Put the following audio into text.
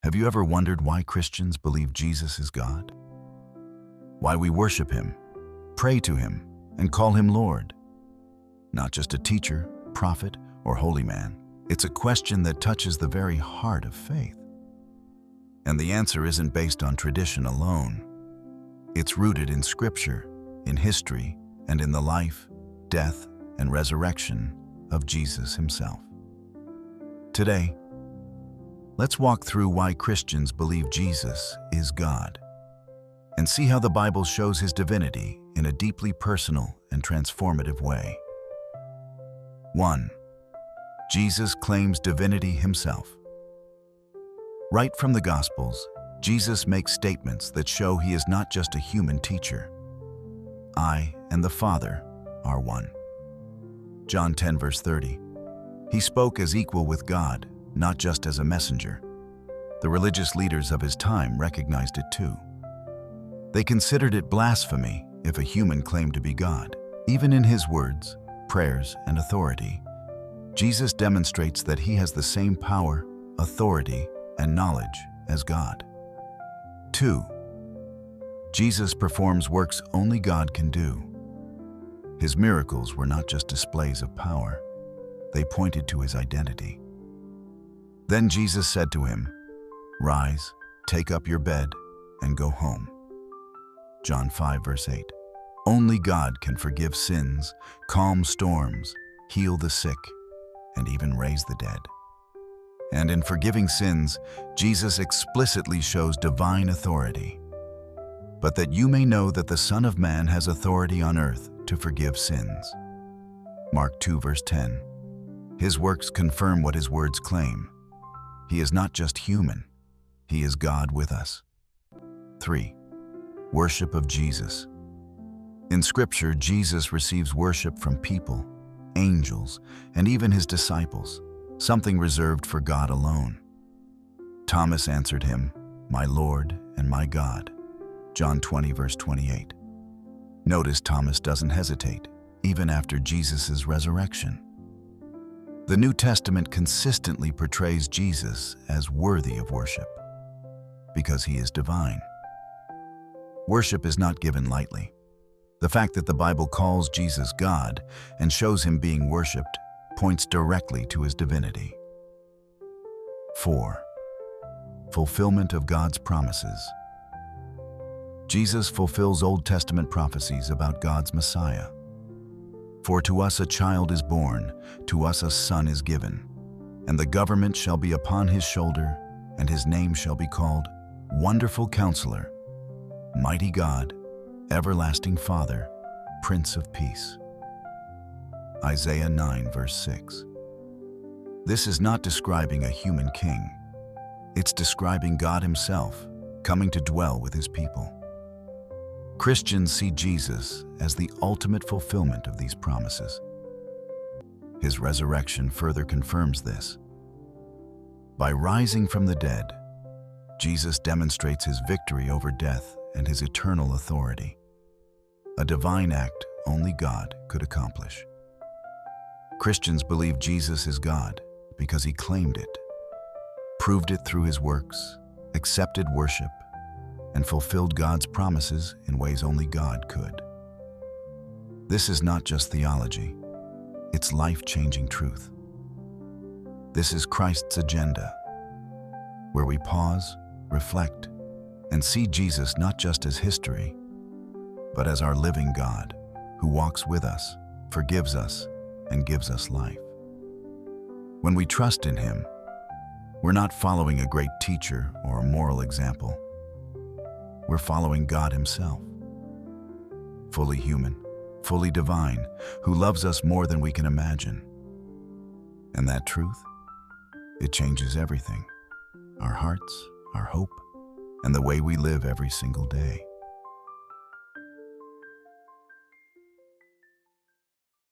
Have you ever wondered why Christians believe Jesus is God? Why we worship Him, pray to Him, and call Him Lord? Not just a teacher, prophet, or holy man. It's a question that touches the very heart of faith. And the answer isn't based on tradition alone. It's rooted in Scripture, in history, and in the life, death, and resurrection of Jesus Himself. Today, let's walk through why Christians believe Jesus is God and see how the Bible shows His divinity in a deeply personal and transformative way. 1. Jesus claims divinity Himself. Right from the Gospels, Jesus makes statements that show He is not just a human teacher. I and the Father are one. John 10 verse 30. He spoke as equal with God, not just as a messenger. The religious leaders of His time recognized it too. They considered it blasphemy if a human claimed to be God. Even in His words, prayers, and authority, Jesus demonstrates that He has the same power, authority, and knowledge as God. 2. Jesus performs works only God can do. His miracles were not just displays of power. They pointed to His identity. Then Jesus said to him, "Rise, take up your bed, and go home." John 5 verse 8. Only God can forgive sins, calm storms, heal the sick, and even raise the dead. And in forgiving sins, Jesus explicitly shows divine authority. But that you may know that the Son of Man has authority on earth to forgive sins. Mark 2 verse 10. His works confirm what His words claim. He is not just human, He is God with us. 3. Worship of Jesus. In Scripture, Jesus receives worship from people, angels, and even His disciples, something reserved for God alone. Thomas answered Him, "My Lord and my God." John 20 verse 28. Notice Thomas doesn't hesitate, even after Jesus' resurrection. The New Testament consistently portrays Jesus as worthy of worship, because He is divine. Worship is not given lightly. The fact that the Bible calls Jesus God and shows Him being worshipped points directly to His divinity. 4. Fulfillment of God's promises. Jesus fulfills Old Testament prophecies about God's Messiah. For to us a child is born, to us a son is given, and the government shall be upon His shoulder, and His name shall be called Wonderful Counselor, Mighty God, Everlasting Father, Prince of Peace. Isaiah 9 verse 6. This is not describing a human king. It's describing God Himself coming to dwell with His people. Christians see Jesus as the ultimate fulfillment of these promises. His resurrection further confirms this. By rising from the dead, Jesus demonstrates His victory over death and His eternal authority, a divine act only God could accomplish. Christians believe Jesus is God because He claimed it, proved it through His works, accepted worship, and fulfilled God's promises in ways only God could. This is not just theology, it's life-changing truth. This is Christ's agenda, where we pause, reflect, and see Jesus not just as history, but as our living God who walks with us, forgives us, and gives us life. When we trust in Him, we're not following a great teacher or a moral example. We're following God Himself, fully human, fully divine, who loves us more than we can imagine. And that truth, it changes everything, our hearts, our hope, and the way we live every single day.